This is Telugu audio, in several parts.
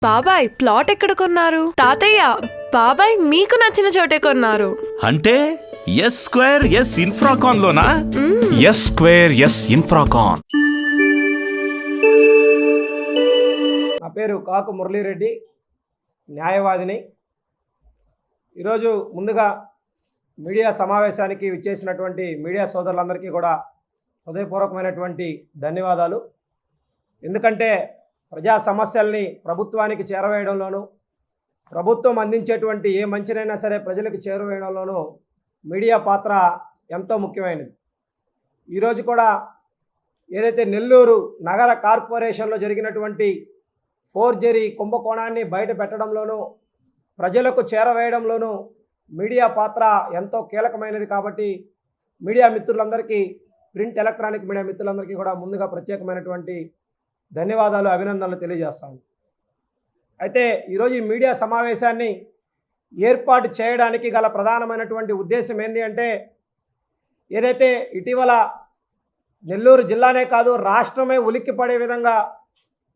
బాబాయ్ ప్లాట్ ఎక్కడ కొన్నారు? తాతయ్య బాబాయ్ మీకు నచ్చిన చోటే కొన్నారు. అంటే ఎస్ స్క్వేర్ ఎస్ ఇన్ఫ్రాకాన్ లోనా? S square S Infracon. నా పేరు కాకు మురళీరెడ్డి, న్యాయవాదిని. ఈరోజు ముందుగా మీడియా సమావేశానికి విచ్చేసినటువంటి మీడియా సోదరులందరికీ కూడా హృదయపూర్వకమైనటువంటి ధన్యవాదాలు. ఎందుకంటే ప్రజా సమస్యల్ని ప్రభుత్వానికి చేరవేయడంలోనూ, ప్రభుత్వం అందించేటువంటి ఏ మంచినైనా సరే ప్రజలకు చేరవేయడంలోనూ మీడియా పాత్ర ఎంతో ముఖ్యమైనది. ఈరోజు కూడా ఏదైతే నెల్లూరు నగర కార్పొరేషన్లో జరిగినటువంటి ఫోర్జరీ కుంభకోణాన్ని బయట పెట్టడంలోనూ, ప్రజలకు చేరవేయడంలోనూ మీడియా పాత్ర ఎంతో కీలకమైనది. కాబట్టి మీడియా మిత్రులందరికీ, ప్రింట్ ఎలక్ట్రానిక్ మీడియా మిత్రులందరికీ కూడా ముందుగా ప్రత్యేకమైనటువంటి ధన్యవాదాలు, అభినందనలు తెలియజేస్తాను. అయితే ఈరోజు ఈ మీడియా సమావేశాన్ని ఏర్పాటు చేయడానికి గల ప్రధానమైనటువంటి ఉద్దేశం ఏంటి అంటే, ఏదైతే ఇటీవల నెల్లూరు జిల్లానే కాదు రాష్ట్రమే ఉలిక్కిపడే విధంగా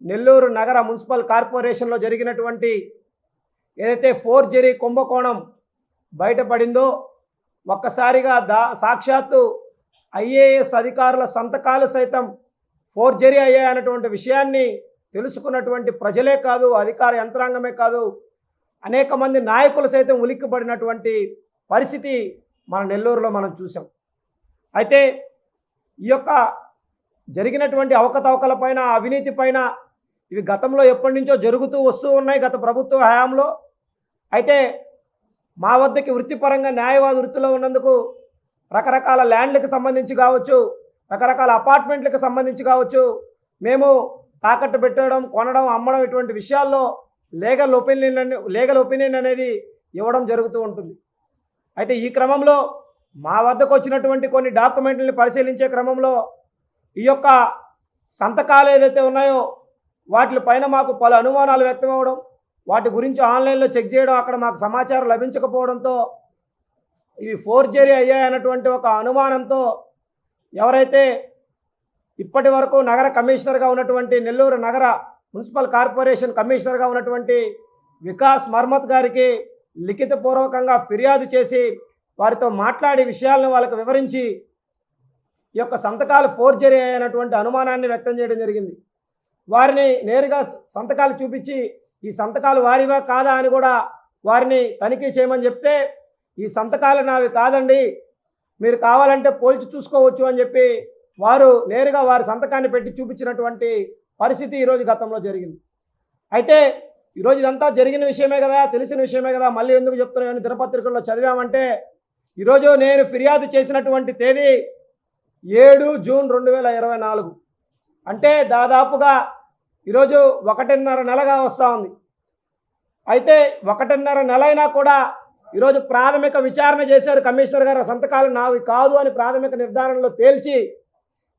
నెల్లూరు నగర మున్సిపల్ కార్పొరేషన్లో జరిగినటువంటి ఏదైతే ఫోర్జరీ కుంభకోణం బయటపడిందో, ఒక్కసారిగా సాక్షాత్తు ఐఏఎస్ అధికారుల సంతకాలు సైతం ఫోర్జరీ అయ్యాయన్నటువంటి విషయాన్ని తెలుసుకున్నటువంటి ప్రజలే కాదు, అధికార యంత్రాంగమే కాదు, అనేక మంది నాయకులు సైతం ఉలిక్కిపడినటువంటి పరిస్థితి మన నెల్లూరులో మనం చూసాం. అయితే ఈ యొక్క జరిగినటువంటి అవకతవకలపైన, అవినీతి పైన, ఇవి గతంలో ఎప్పటి నుంచో జరుగుతూ వస్తూ ఉన్నాయి గత ప్రభుత్వ హయాంలో. అయితే మా వద్దకి వృత్తిపరంగా న్యాయవాద వృత్తిలో ఉన్నందుకు రకరకాల ల్యాండ్లకు సంబంధించి కావచ్చు, రకరకాల అపార్ట్మెంట్లకు సంబంధించి కావచ్చు, మేము తాకట్టు పెట్టడం, కొనడం, అమ్మడం ఇటువంటి విషయాల్లో లీగల్ ఒపీనియన్ అనేది ఇవ్వడం జరుగుతూ ఉంటుంది. అయితే ఈ క్రమంలో మా వద్దకు వచ్చినటువంటి కొన్ని డాక్యుమెంట్లని పరిశీలించే క్రమంలో ఈ యొక్క సంతకాలు ఏదైతే ఉన్నాయో వాటిపైన మాకు పలు అనుమానాలు వ్యక్తం అవ్వడం, వాటి గురించి ఆన్లైన్లో చెక్ చేయడం, అక్కడ మాకు సమాచారం లభించకపోవడంతో ఇవి ఫోర్జరీ అయ్యాయన్నటువంటి ఒక అనుమానంతో ఎవరైతే ఇప్పటి వరకు నగర కమిషనర్గా ఉన్నటువంటి, నెల్లూరు నగర మున్సిపల్ కార్పొరేషన్ కమిషనర్గా ఉన్నటువంటి వికాస్ మర్మత్ గారికి లిఖితపూర్వకంగా ఫిర్యాదు చేసి వారితో మాట్లాడి విషయాలను వాళ్ళకు వివరించి ఈ యొక్క సంతకాలు ఫోర్జరీ అయినటువంటి అనుమానాన్ని వ్యక్తం చేయడం జరిగింది. వారిని నేరుగా సంతకాలు చూపించి ఈ సంతకాలు వారివా కాదా అని కూడా వారిని తనిఖీ చేయమని చెప్తే, ఈ సంతకాలు నావి కాదండి, మీరు కావాలంటే పోల్చి చూసుకోవచ్చు అని చెప్పి వారు నేరుగా వారి సంతకాన్ని పెట్టి చూపించినటువంటి పరిస్థితి ఈరోజు గతంలో జరిగింది. అయితే ఈరోజు ఇదంతా జరిగిన విషయమే కదా, తెలిసిన విషయమే కదా, మళ్ళీ ఎందుకు చెప్తున్నాను, దినపత్రికల్లో చదివామంటే, ఈరోజు నేను ఫిర్యాదు చేసినటువంటి తేదీ 7 జూన్ 2024. అంటే దాదాపుగా ఈరోజు 1.5 నెలగా వస్తూ ఉంది. అయితే 1.5 నెల అయినా కూడా ఈరోజు ప్రాథమిక విచారణ చేశారు కమిషనర్ గారు. సంతకాలు నావి కాదు అని ప్రాథమిక నిర్ధారణలో తేల్చి,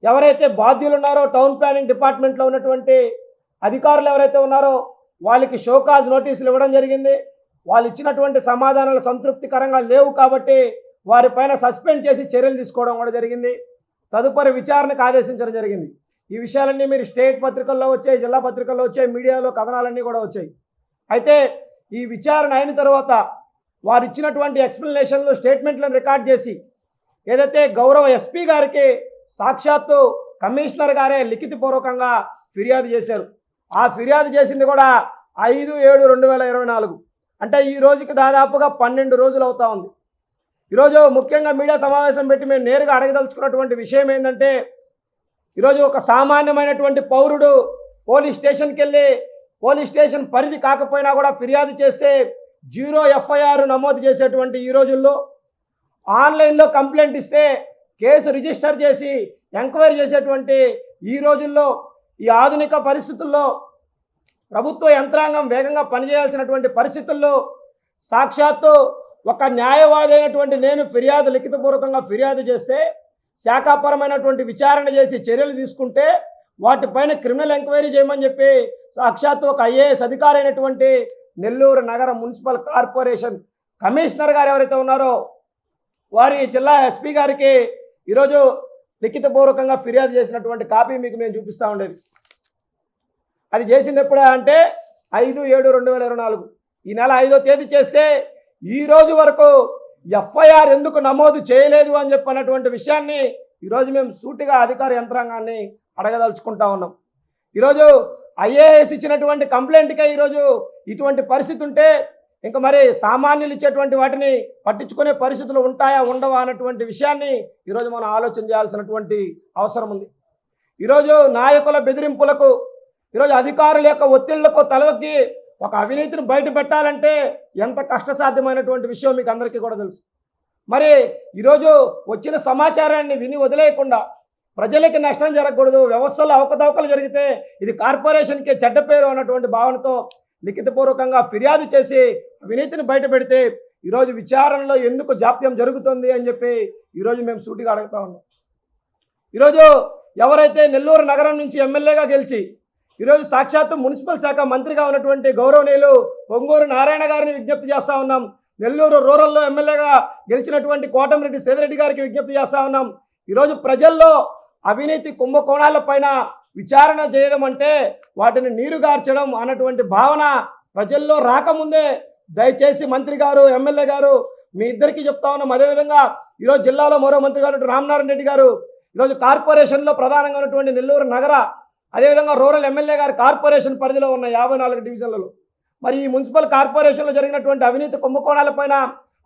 ఎవరైతే బాధ్యులు ఉన్నారో టౌన్ ప్లానింగ్ డిపార్ట్మెంట్లో ఉన్నటువంటి అధికారులు ఎవరైతే ఉన్నారో వాళ్ళకి షోకాజ్ నోటీసులు ఇవ్వడం జరిగింది. వాళ్ళు ఇచ్చినటువంటి సమాధానాలు సంతృప్తికరంగా లేవు కాబట్టి వారిపైన సస్పెండ్ చేసి చర్యలు తీసుకోవడం కూడా జరిగింది. తదుపరి విచారణకు ఆదేశించడం జరిగింది. ఈ విషయాలన్నీ మీరు స్టేట్ పత్రికల్లో వచ్చాయి, జిల్లా పత్రికల్లో వచ్చాయి, మీడియాలో కథనాలన్నీ కూడా వచ్చాయి. అయితే ఈ విచారణ అయిన తర్వాత వారు ఇచ్చినటువంటి ఎక్స్ప్లెనేషన్లు, స్టేట్మెంట్లను రికార్డ్ చేసి ఏదైతే గౌరవ ఎస్పీ గారికి సాక్షాత్తు కమిషనర్ గారే లిఖితపూర్వకంగా ఫిర్యాదు చేశారు. ఆ ఫిర్యాదు చేసింది కూడా 5/7/2024. అంటే ఈ రోజుకి దాదాపుగా 12 రోజులు అవుతా ఉంది. ఈరోజు ముఖ్యంగా మీడియా సమావేశం పెట్టి మేము నేరుగా అడగదలుచుకున్నటువంటి విషయం ఏంటంటే, ఈరోజు ఒక సామాన్యమైనటువంటి పౌరుడు పోలీస్ స్టేషన్కి వెళ్ళి, పోలీస్ స్టేషన్ పరిధి కాకపోయినా కూడా ఫిర్యాదు చేస్తే 0 FIR నమోదు చేసేటువంటి ఈ రోజుల్లో, ఆన్లైన్లో కంప్లైంట్ ఇస్తే కేసు రిజిస్టర్ చేసి ఎంక్వైరీ చేసేటువంటి ఈ రోజుల్లో, ఈ ఆధునిక పరిస్థితుల్లో ప్రభుత్వ యంత్రాంగం వేగంగా పనిచేయాల్సినటువంటి పరిస్థితుల్లో సాక్షాత్తు ఒక న్యాయవాది అయినటువంటి నేను లిఖితపూర్వకంగా ఫిర్యాదు చేస్తే శాఖాపరమైనటువంటి విచారణ చేసి చర్యలు తీసుకుంటే వాటిపైన క్రిమినల్ ఎంక్వైరీ చేయమని చెప్పి సాక్షాత్తు ఒక IAS అధికారి అయినటువంటి నెల్లూరు నగర మున్సిపల్ కార్పొరేషన్ కమిషనర్ గారు ఎవరైతే ఉన్నారో వారి జిల్లా ఎస్పీ గారికి ఈరోజు లిఖితపూర్వకంగా ఫిర్యాదు చేసినటువంటి కాపీ మీకు నేను చూపిస్తూ ఉండేది. అది చేసింది ఎప్పుడా అంటే 5/7/2024 ఈ నెల 5వ తేదీ చేస్తే ఈ రోజు వరకు ఎఫ్ఐఆర్ ఎందుకు నమోదు చేయలేదు అని చెప్పినటువంటి విషయాన్ని ఈరోజు మేము సూటిగా అధికార యంత్రాంగాన్ని అడగదలుచుకుంటా ఉన్నాం. ఈరోజు ఐఏఎస్ ఇచ్చినటువంటి కంప్లైంట్కే ఈరోజు ఇటువంటి పరిస్థితి ఉంటే ఇంకా మరి సామాన్యులు ఇచ్చేటువంటి వాటిని పట్టించుకునే పరిస్థితులు ఉంటాయా ఉండవా అన్నటువంటి విషయాన్ని ఈరోజు మనం ఆలోచన చేయాల్సినటువంటి అవసరం ఉంది. ఈరోజు నాయకుల బెదిరింపులకు, ఈరోజు అధికారుల యొక్క ఒత్తిళ్లకు తలవొక్కి ఒక అవినీతిని బయట పెట్టాలంటే ఎంత కష్టసాధ్యమైనటువంటి విషయం మీకు అందరికీ కూడా తెలుసు. మరి ఈరోజు వచ్చిన సమాచారాన్ని విని వదిలేయకుండా ప్రజలకి నష్టం జరగకూడదు, వ్యవస్థలో అవకతవకలు జరిగితే ఇది కార్పొరేషన్కి చెడ్డ పేరు అన్నటువంటి భావనతో లిఖితపూర్వకంగా ఫిర్యాదు చేసి అవినీతిని బయట పెడితే ఈరోజు విచారణలో ఎందుకు జాప్యం జరుగుతుంది అని చెప్పి ఈరోజు మేము సూటిగా అడుగుతా ఉన్నాం. ఈరోజు ఎవరైతే నెల్లూరు నగరం నుంచి ఎమ్మెల్యేగా గెలిచి ఈరోజు సాక్షాత్తు మున్సిపల్ శాఖ మంత్రిగా ఉన్నటువంటి గౌరవనీయులు పొంగూరు నారాయణ గారిని విజ్ఞప్తి చేస్తూ ఉన్నాం. నెల్లూరు రూరల్లో ఎమ్మెల్యేగా గెలిచినటువంటి కోటమిరెడ్డి సేదిరెడ్డి గారికి విజ్ఞప్తి చేస్తూ ఉన్నాం. ఈరోజు ప్రజల్లో అవినీతి కుంభకోణాల పైన విచారణ చేయడం అంటే వాటిని నీరుగార్చడం అన్నటువంటి భావన ప్రజల్లో రాకముందే దయచేసి మంత్రి గారు, ఎమ్మెల్యే గారు మీ ఇద్దరికీ చెప్తా ఉన్నాం. అదేవిధంగా ఈరోజు జిల్లాలో మరో మంత్రి గారు రామనారాయణ రెడ్డి గారు ఈరోజు కార్పొరేషన్లో ప్రధానంగా ఉన్నటువంటి నెల్లూరు నగర, అదేవిధంగా రూరల్ ఎమ్మెల్యే గారు కార్పొరేషన్ పరిధిలో ఉన్న 54 డివిజన్లలో మరి ఈ మున్సిపల్ కార్పొరేషన్లో జరిగినటువంటి అవినీతి కుంభకోణాలపైన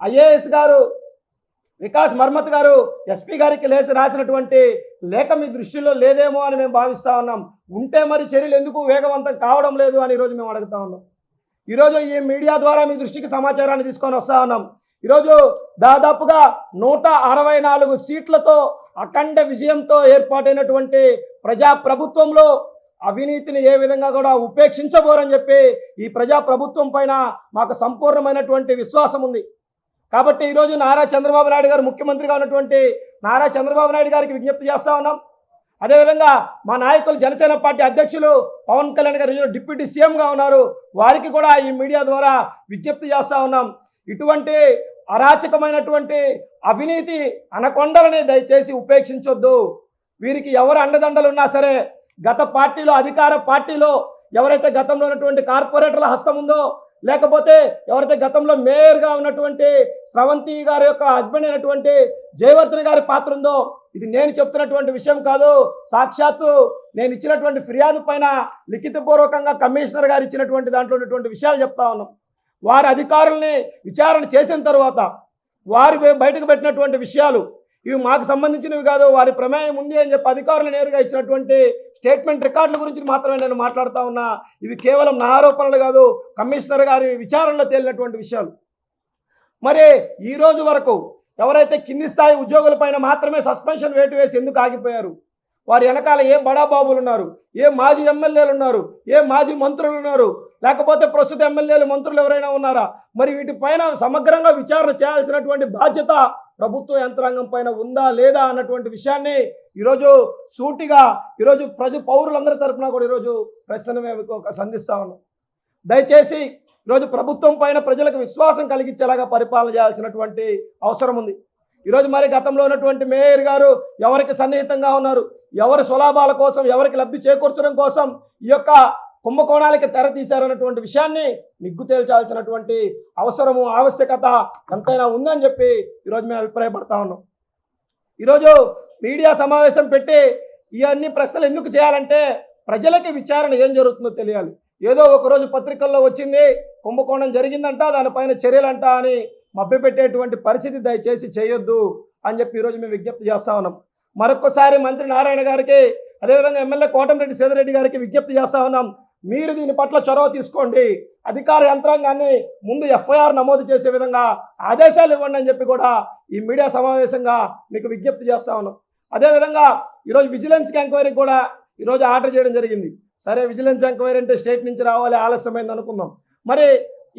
ఐఏఎస్ గారు వికాస్ మర్మత్ గారు ఎస్పీ గారికి రాసినటువంటి లేఖ మీ దృష్టిలో లేదేమో అని మేము భావిస్తూ ఉన్నాం. ఉంటే మరి చర్యలు ఎందుకు వేగవంతం కావడం లేదు అని ఈరోజు మేము అడుగుతా ఉన్నాం. ఈరోజు ఈ మీడియా ద్వారా మీ దృష్టికి సమాచారాన్ని తీసుకొని వస్తూ ఉన్నాం. ఈరోజు దాదాపుగా 164 సీట్లతో అఖండ విజయంతో ఏర్పాటైనటువంటి ప్రజాప్రభుత్వంలో అవినీతిని ఏ విధంగా కూడా ఉపేక్షించబోరని చెప్పి ఈ ప్రజాప్రభుత్వం పైన మాకు సంపూర్ణమైనటువంటి విశ్వాసం ఉంది. కాబట్టి ఈరోజు నారా చంద్రబాబు నాయుడు గారు ముఖ్యమంత్రిగా ఉన్నటువంటి నారా చంద్రబాబు నాయుడు గారికి విజ్ఞప్తి చేస్తూ ఉన్నాం. అదేవిధంగా మా నాయకులు జనసేన పార్టీ అధ్యక్షులు పవన్ కళ్యాణ్ గారు డిప్యూటీ సీఎంగా ఉన్నారు, వారికి కూడా ఈ మీడియా ద్వారా విజ్ఞప్తి చేస్తూ ఉన్నాం. ఇటువంటి అరాచకమైనటువంటి అవినీతి అనకొండలని దయచేసి ఉపేక్షించొద్దు. వీరికి ఎవరు అండదండలు ఉన్నా సరే, గత పార్టీలో అధికార పార్టీలో ఎవరైతే గతంలో ఉన్నటువంటి కార్పొరేటర్ల హస్తం ఉందో, లేకపోతే ఎవరైతే గతంలో మేయర్గా ఉన్నటువంటి స్రవంతి గారి యొక్క హస్బెండ్ అయినటువంటి జయవర్ధన్ గారి పాత్ర ఉందో, ఇది నేను చెప్తున్నటువంటి విషయం కాదు, సాక్షాత్తు నేను ఇచ్చినటువంటి ఫిర్యాదు పైన లిఖితపూర్వకంగా కమిషనర్ గారు ఇచ్చినటువంటి దాంట్లో ఉన్నటువంటి విషయాలు చెప్తా ఉన్నాం. వారి అధికారుల్ని విచారణ చేసిన తర్వాత వారు బయటకు పెట్టినటువంటి విషయాలు ఇవి మాకు సంబంధించినవి కాదు, వారి ప్రమేయం ఉంది అని చెప్పి అధికారులు నేరుగా ఇచ్చినటువంటి స్టేట్మెంట్ రికార్డుల గురించి మాత్రమే నేను మాట్లాడుతూ ఉన్నా. ఇవి కేవలం నా ఆరోపణలు కాదు, కమిషనర్ గారి విచారణలో తేలినటువంటి విషయాలు. మరి ఈ రోజు వరకు ఎవరైతే కింది స్థాయి ఉద్యోగులపైన మాత్రమే సస్పెన్షన్ వేటు వేసి ఎందుకు ఆగిపోయారు? వారి వెనకాల ఏ బడాబాబులు ఉన్నారు, ఏ మాజీ ఎమ్మెల్యేలు ఉన్నారు, ఏ మాజీ మంత్రులు ఉన్నారు, లేకపోతే ప్రస్తుత ఎమ్మెల్యేలు మంత్రులు ఎవరైనా ఉన్నారా? మరి వీటిపైన సమగ్రంగా విచారణ చేయాల్సినటువంటి బాధ్యత ప్రభుత్వ యంత్రాంగం పైన ఉందా లేదా అన్నటువంటి విషయాన్ని ఈరోజు సూటిగా ఈరోజు పౌరులందరి తరఫున కూడా ఈరోజు ప్రశ్న మేము సంధిస్తా ఉన్నాం. దయచేసి ఈరోజు ప్రభుత్వం పైన ప్రజలకు విశ్వాసం కలిగించేలాగా పరిపాలన చేయాల్సినటువంటి అవసరం ఉంది. ఈరోజు మరి గతంలో ఉన్నటువంటి మేయర్ గారు ఎవరికి సన్నిహితంగా ఉన్నారు, ఎవరి స్వలాభాల కోసం, ఎవరికి లబ్ధి చేకూర్చడం కోసం ఈ యొక్క కుంభకోణాలకి తెర తీశారన్నటువంటి విషయాన్ని నిగ్గు తేల్చాల్సినటువంటి అవసరము, ఆవశ్యకత ఎంతైనా ఉందని చెప్పి ఈరోజు మేము అభిప్రాయపడతా ఉన్నాం. ఈరోజు మీడియా సమావేశం పెట్టి ఇవన్నీ ప్రశ్నలు ఎందుకు చేయాలంటే ప్రజలకి విచారణ ఏం జరుగుతుందో తెలియాలి. ఏదో ఒకరోజు పత్రికల్లో వచ్చింది కుంభకోణం జరిగిందంట, దానిపైన చర్యలంట అని మభ్యపెట్టేటువంటి పరిస్థితి దయచేసి చేయొద్దు అని చెప్పి ఈరోజు మేము విజ్ఞప్తి చేస్తా ఉన్నాం. మరొకసారి మంత్రి నారాయణ గారికి, అదేవిధంగా ఎమ్మెల్యే కోటమిరెడ్డి సేదిరెడ్డి గారికి విజ్ఞప్తి చేస్తా ఉన్నాం. మీరు దీని పట్ల చొరవ తీసుకోండి, అధికార యంత్రాంగాన్ని ముందు ఎఫ్ఐఆర్ నమోదు చేసే విధంగా ఆదేశాలు ఇవ్వండి అని చెప్పి కూడా ఈ మీడియా సమావేశంగా మీకు విజ్ఞప్తి చేస్తా ఉన్నాం. అదేవిధంగా ఈరోజు విజిలెన్స్ ఎంక్వైరీకి కూడా ఈరోజు ఆర్డర్ చేయడం జరిగింది. సరే, విజిలెన్స్ ఎంక్వైరీ అంటే స్టేట్ నుంచి రావాలి, ఆలస్యమైంది అనుకుందాం. మరి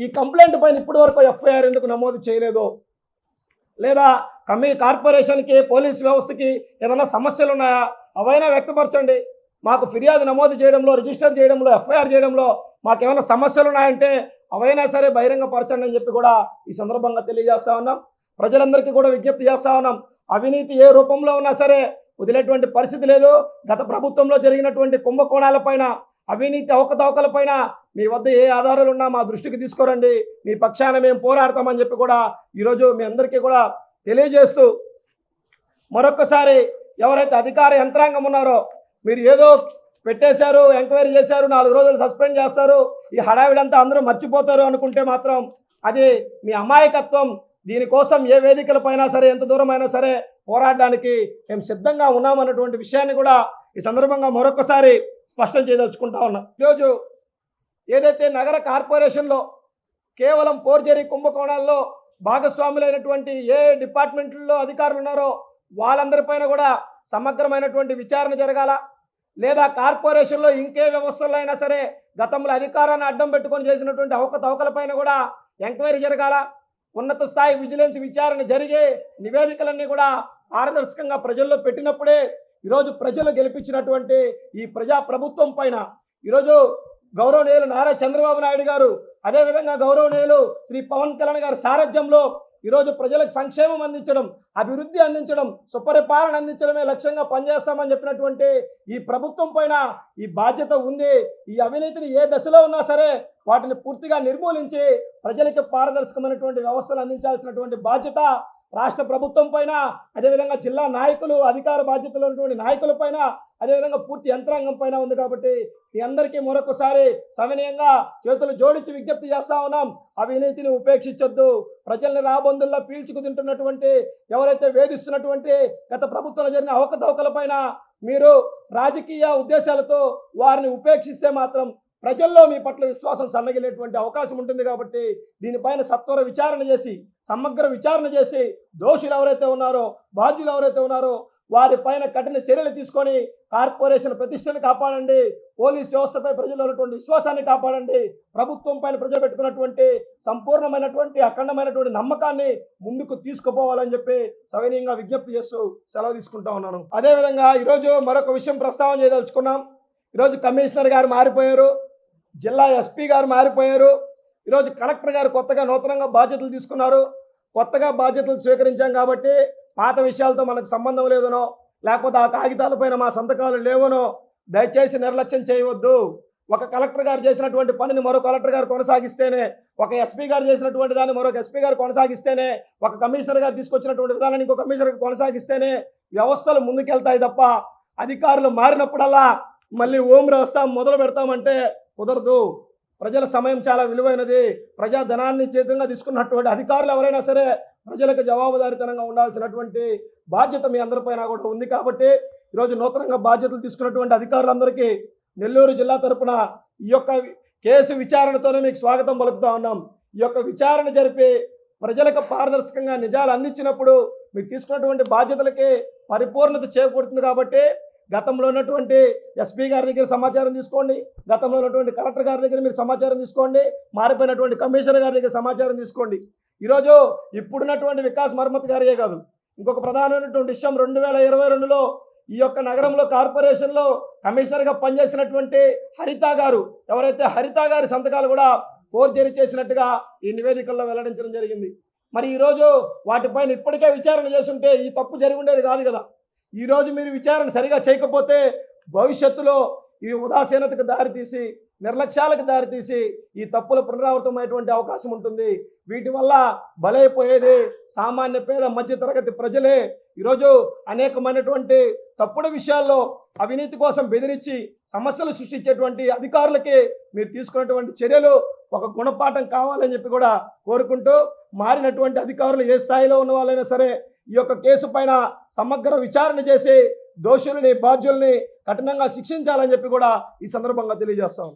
ఈ కంప్లైంట్ పైన ఇప్పటి వరకు ఎఫ్ఐఆర్ ఎందుకు నమోదు చేయలేదో, లేదా కార్పొరేషన్కి పోలీస్ వ్యవస్థకి ఏదైనా సమస్యలు ఉన్నాయా అవైనా వ్యక్తపరచండి. మాకు ఫిర్యాదు నమోదు చేయడంలో, రిజిస్టర్ చేయడంలో, ఎఫ్ఐఆర్ చేయడంలో మాకేమైనా సమస్యలు ఉన్నాయంటే అవైనా సరే బహిరంగపరచండి అని చెప్పి కూడా ఈ సందర్భంగా తెలియజేస్తా ఉన్నాం. ప్రజలందరికీ కూడా విజ్ఞప్తి చేస్తా ఉన్నాం. అవినీతి ఏ రూపంలో ఉన్నా సరే వదిలేటువంటి పరిస్థితి లేదు. గత ప్రభుత్వంలో జరిగినటువంటి కుంభకోణాలపైన, అవినీతి అవకతవకలపైన మీ వద్ద ఏ ఆధారాలు ఉన్నా మా దృష్టికి తీసుకురండి, మీ పక్షాన మేము పోరాడతామని చెప్పి కూడా ఈరోజు మీ అందరికీ కూడా తెలియజేస్తూ, మరొక్కసారి ఎవరైతే అధికార యంత్రాంగం ఉన్నారో మీరు ఏదో పెట్టేశారు, ఎంక్వైరీ చేశారు, 4 రోజులు సస్పెండ్ చేస్తారు, ఈ హడావిడంతా అందరూ మర్చిపోతారు అనుకుంటే మాత్రం అది మీ అమాయకత్వం. దీనికోసం ఏ వేదికలపైనా సరే, ఎంత దూరమైనా సరే పోరాడడానికి మేము సిద్ధంగా ఉన్నామన్నటువంటి విషయాన్ని కూడా ఈ సందర్భంగా మరొకసారి స్పష్టం చేయదలుచుకుంటా ఉన్నాం. ఈరోజు ఏదైతే నగర కార్పొరేషన్లో కేవలం ఫోర్జరీ కుంభకోణాల్లో భాగస్వాములైనటువంటి ఏ డిపార్ట్మెంట్లో అధికారులు ఉన్నారో వాళ్ళందరిపైన కూడా సమగ్రమైనటువంటి విచారణ జరగాల, లేదా కార్పొరేషన్లో ఇంకే వ్యవస్థల్లో అయినా సరే గతంలో అధికారాన్ని అడ్డం పెట్టుకొని చేసినటువంటి అవకతవకలపైన కూడా ఎంక్వైరీ జరగాల. ఉన్నత స్థాయి విజిలెన్స్ విచారణ జరిగే నివేదికలన్నీ కూడా పారదర్శకంగా ప్రజల్లో పెట్టినప్పుడే ఈరోజు ప్రజలు గెలిపించినటువంటి ఈ ప్రజా ప్రభుత్వం పైన ఈరోజు గౌరవనీయులు నారా చంద్రబాబు నాయుడు గారు, అదేవిధంగా గౌరవనీయులు శ్రీ పవన్ కళ్యాణ్ గారి సారథ్యంలో ఈరోజు ప్రజలకు సంక్షేమం అందించడం, అభివృద్ధి అందించడం, సుపరిపాలన అందించడమే లక్ష్యంగా పనిచేస్తామని చెప్పినటువంటి ఈ ప్రభుత్వం పైన ఈ బాధ్యత ఉంది. ఈ అవినీతిని ఏ దశలో ఉన్నా సరే వాటిని పూర్తిగా నిర్మూలించి ప్రజలకు పారదర్శకమైనటువంటి వ్యవస్థలు అందించాల్సినటువంటి బాధ్యత రాష్ట్ర ప్రభుత్వం పైన, అదేవిధంగా జిల్లా నాయకులు, అధికార బాధ్యతలు ఉన్నటువంటి నాయకుల పైన, అదేవిధంగా పూర్తి యంత్రాంగం పైన ఉంది. కాబట్టి మీ అందరికీ మరొకసారి సవినయంగా చేతులు జోడించి విజ్ఞప్తి చేస్తా ఉన్నాం, అవినీతిని ఉపేక్షించొద్దు. ప్రజల్ని రాబందుల్లో పీల్చుకు తింటున్నటువంటి, ఎవరైతే వేధిస్తున్నటువంటి గత ప్రభుత్వంలో జరిగిన అవకతవకల పైన మీరు రాజకీయ ఉద్దేశాలతో వారిని ఉపేక్షిస్తే మాత్రం ప్రజల్లో మీ పట్ల విశ్వాసం సన్నగిలేటువంటి అవకాశం ఉంటుంది. కాబట్టి దీనిపైన సత్వర విచారణ చేసి, సమగ్ర విచారణ చేసి, దోషులు ఎవరైతే ఉన్నారో, బాధ్యులు ఎవరైతే ఉన్నారో వారిపైన కఠిన చర్యలు తీసుకొని కార్పొరేషన్ ప్రతిష్టను కాపాడండి, పోలీస్ వ్యవస్థపై ప్రజల్లో ఉన్నటువంటి విశ్వాసాన్ని కాపాడండి, ప్రభుత్వం పైన ప్రజలు పెట్టుకున్నటువంటి సంపూర్ణమైనటువంటి అఖండమైనటువంటి నమ్మకాన్ని ముందుకు తీసుకుపోవాలని చెప్పి సవినయంగా విజ్ఞప్తి చేస్తూ సెలవు తీసుకుంటా ఉన్నాను. అదేవిధంగా ఈరోజు మరొక విషయం ప్రస్తావన చేయదలుచుకున్నాం. ఈరోజు కమిషనర్ గారు మారిపోయారు, జిల్లా ఎస్పీ గారు మారిపోయారు, ఈరోజు కలెక్టర్ గారు కొత్తగా నూతనంగా బాధ్యతలు తీసుకున్నారు. కొత్తగా బాధ్యతలు స్వీకరించాం కాబట్టి పాత విషయాలతో మనకు సంబంధం లేదనో, లేకపోతే ఆ కాగితాలపైన మా సంతకాలు లేవనో దయచేసి నిర్లక్ష్యం చేయవద్దు. ఒక కలెక్టర్ గారు చేసినటువంటి పనిని మరో కలెక్టర్ గారు కొనసాగిస్తేనే, ఒక ఎస్పీ గారు చేసినటువంటి దాన్ని మరొక ఎస్పీ గారు కొనసాగిస్తేనే, ఒక కమిషనర్ గారు తీసుకొచ్చినటువంటి విధానాన్ని ఇంకో కమిషనర్ కొనసాగిస్తేనే వ్యవస్థలు ముందుకెళ్తాయి తప్ప అధికారులు మారినప్పుడల్లా మళ్ళీ ఓం రాస్తాం మొదలు పెడతామంటే కుదరదు. ప్రజల సమయం చాలా విలువైనది. ప్రజా ధనాన్ని చేతంగా తీసుకున్నటువంటి అధికారులు ఎవరైనా సరే ప్రజలకు జవాబుదారీతనంగా ఉండాల్సినటువంటి బాధ్యత మీ అందరిపైన కూడా ఉంది. కాబట్టి ఈరోజు నూతనంగా బాధ్యతలు తీసుకున్నటువంటి అధికారులందరికీ నెల్లూరు జిల్లా తరపున ఈ యొక్క కేసు విచారణతోనే మీకు స్వాగతం పలుకుతా ఉన్నాం. ఈ యొక్క విచారణ జరిపి ప్రజలకు పారదర్శకంగా నిజాలు అందించినప్పుడు మీరు తీసుకున్నటువంటి బాధ్యతలకి పరిపూర్ణత చేకూరుతుంది. కాబట్టి గతంలో ఉన్నటువంటి ఎస్పీ గారి దగ్గర సమాచారం తీసుకోండి, గతంలో ఉన్నటువంటి కలెక్టర్ గారి దగ్గర మీరు సమాచారం తీసుకోండి, మారిపోయినటువంటి కమిషనర్ గారి దగ్గర సమాచారం తీసుకోండి. ఈరోజు ఇప్పుడున్నటువంటి వికాస్ మర్మత్ గారే కాదు, ఇంకొక ప్రధానమైనటువంటి విషయం 2022లో ఈ యొక్క నగరంలో కార్పొరేషన్లో కమిషనర్గా పనిచేసినటువంటి హరిత గారు, ఎవరైతే హరిత గారి సంతకాలు కూడా ఫోర్జరీ చేసినట్టుగా ఈ నివేదికల్లో వెల్లడించడం జరిగింది. మరి ఈరోజు వాటిపైన ఇప్పటికే విచారణ చేస్తుంటే ఈ తప్పు జరిగి ఉండేది కాదు కదా. ఈరోజు మీరు విచారణ సరిగా చేయకపోతే భవిష్యత్తులో ఇవి ఉదాసీనతకు దారితీసి, నిర్లక్ష్యాలకు దారితీసి ఈ తప్పులు పునరావృతమైనటువంటి అవకాశం ఉంటుంది. వీటి వల్ల బలైపోయేది సామాన్య పేద మధ్యతరగతి ప్రజలే. ఈరోజు అనేకమైనటువంటి తప్పుడు విషయాల్లో అవినీతి కోసం బెదిరించి సమస్యలు సృష్టించేటువంటి అధికారులకి మీరు తీసుకున్నటువంటి చర్యలు ఒక గుణపాఠం కావాలని చెప్పి కూడా కోరుకుంటూ, మారినటువంటి అధికారులు ఏ స్థాయిలో ఉన్న వాళ్ళైనా సరే ఈ యొక్క కేసు పైన సమగ్ర విచారణ చేసి దోషుల్ని, బాధ్యుల్ని కఠినంగా శిక్షించాలని చెప్పి కూడా ఈ సందర్భంగా తెలియజేస్తాం.